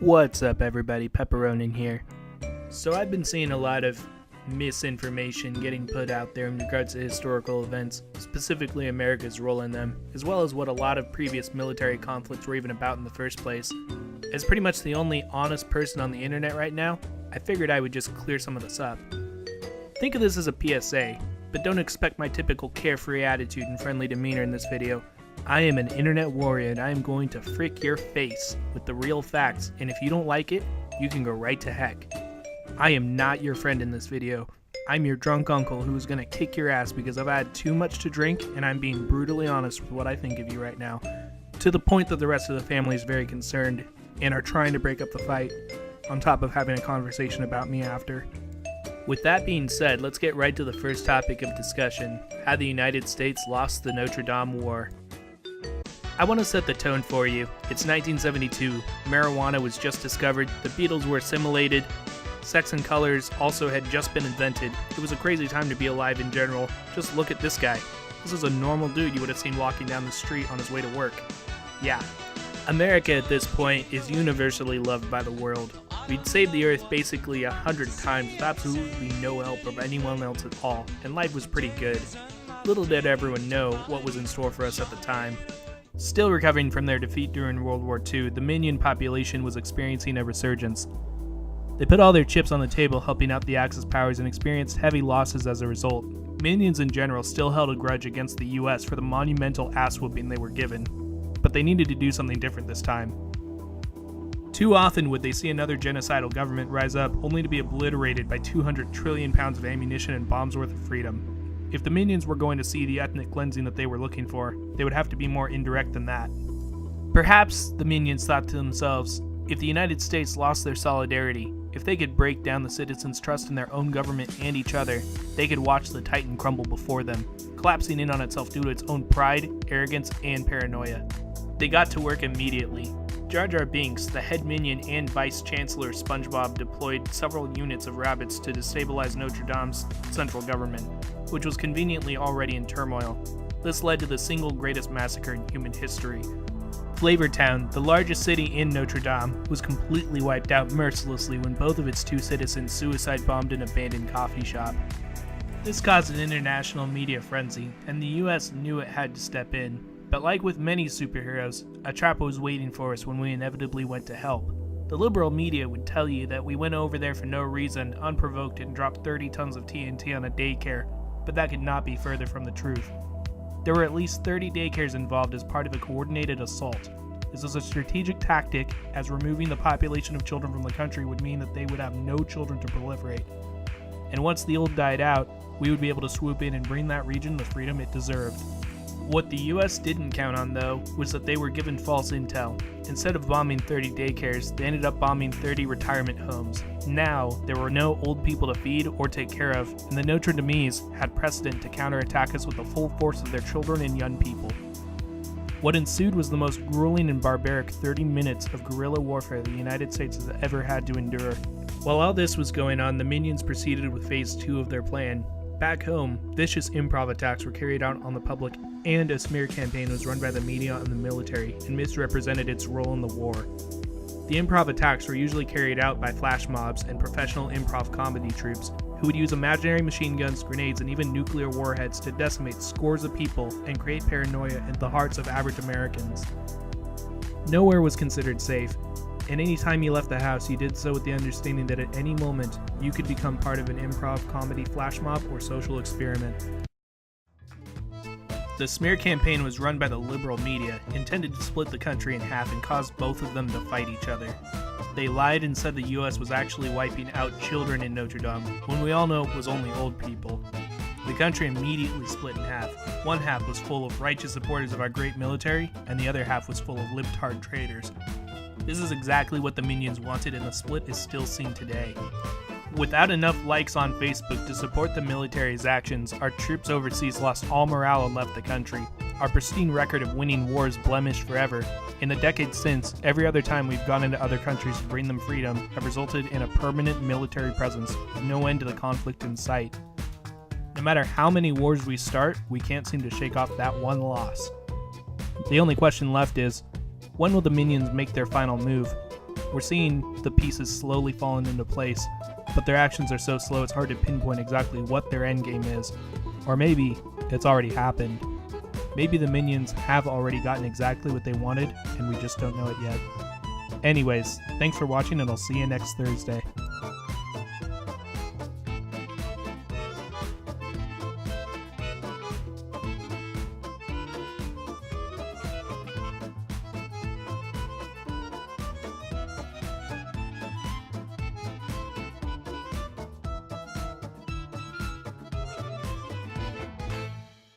What's up everybody, Pepperonin here. So I've been seeing a lot of misinformation getting put out there in regards to historical events, specifically America's role in them, as well as what a lot of previous military conflicts were even about in the first place. As pretty much the only honest person on the internet right now, I figured I would just clear some of this up. Think of this as a PSA, but don't expect my typical carefree attitude and friendly demeanor in this video. I am an internet warrior and I am going to frick your face with the real facts, and if you don't like it, you can go right to heck. I am not your friend in this video. I'm your drunk uncle who's gonna kick your ass because I've had too much to drink and I'm being brutally honest with what I think of you right now. To the point that the rest of the family is very concerned and are trying to break up the fight, on top of having a conversation about me after. With that being said, let's get right to the first topic of discussion: how the United States lost the Notre Dame War. I want to set the tone for you. It's 1972, marijuana was just discovered, the Beatles were assimilated, sex and colors also had just been invented. It was a crazy time to be alive in general. Just look at this guy. This is a normal dude you would have seen walking down the street on his way to work. Yeah. America at this point is universally loved by the world. We'd saved the earth basically 100 times with absolutely no help of anyone else at all, and life was pretty good. Little did everyone know what was in store for us at the time. Still recovering from their defeat during World War II, the Minion population was experiencing a resurgence. They put all their chips on the table helping out the Axis powers and experienced heavy losses as a result. Minions in general still held a grudge against the US for the monumental ass-whooping they were given, but they needed to do something different this time. Too often would they see another genocidal government rise up only to be obliterated by 200 trillion pounds of ammunition and bombs worth of freedom. If the Minions were going to see the ethnic cleansing that they were looking for, they would have to be more indirect than that. Perhaps the Minions thought to themselves, if the United States lost their solidarity, if they could break down the citizens' trust in their own government and each other, they could watch the Titan crumble before them, collapsing in on itself due to its own pride, arrogance, and paranoia. They got to work immediately. Jar Jar Binks, the head minion and Vice Chancellor SpongeBob, deployed several units of rabbits to destabilize Notre Dame's central government, which was conveniently already in turmoil. This led to the single greatest massacre in human history. Flavortown, the largest city in Notre Dame, was completely wiped out mercilessly when both of its two citizens suicide-bombed an abandoned coffee shop. This caused an international media frenzy, and the US knew it had to step in. But like with many superheroes, a trap was waiting for us when we inevitably went to help. The liberal media would tell you that we went over there for no reason, unprovoked, and dropped 30 tons of TNT on a daycare, but that could not be further from the truth. There were at least 30 daycares involved as part of a coordinated assault. This was a strategic tactic, as removing the population of children from the country would mean that they would have no children to proliferate. And once the old died out, we would be able to swoop in and bring that region the freedom it deserved. What the US didn't count on, though, was that they were given false intel. Instead of bombing 30 daycares, they ended up bombing 30 retirement homes. Now, there were no old people to feed or take care of, and the Notre Dame's had precedent to counterattack us with the full force of their children and young people. What ensued was the most grueling and barbaric 30 minutes of guerrilla warfare the United States has ever had to endure. While all this was going on, the Minions proceeded with Phase 2 of their plan. Back home, vicious improv attacks were carried out on the public, and a smear campaign was run by the media and the military and misrepresented its role in the war. The improv attacks were usually carried out by flash mobs and professional improv comedy troupes who would use imaginary machine guns, grenades, and even nuclear warheads to decimate scores of people and create paranoia in the hearts of average Americans. Nowhere was considered safe, and any time you left the house, you did so with the understanding that at any moment, you could become part of an improv comedy flash mob or social experiment. The smear campaign was run by the liberal media, intended to split the country in half and cause both of them to fight each other. They lied and said the US was actually wiping out children in Notre Dame, when we all know it was only old people. The country immediately split in half. One half was full of righteous supporters of our great military, and the other half was full of libtard traitors. This is exactly what the Minions wanted, and the split is still seen today. Without enough likes on Facebook to support the military's actions, our troops overseas lost all morale and left the country. Our pristine record of winning wars blemished forever. In the decades since, every other time we've gone into other countries to bring them freedom have resulted in a permanent military presence with no end to the conflict in sight. No matter how many wars we start, we can't seem to shake off that one loss. The only question left is, when will the Minions make their final move? We're seeing the pieces slowly falling into place, but their actions are so slow it's hard to pinpoint exactly what their endgame is. Or maybe it's already happened. Maybe the minions have already gotten exactly what they wanted, and we just don't know it yet. Anyways, thanks for watching, and I'll see you next Thursday.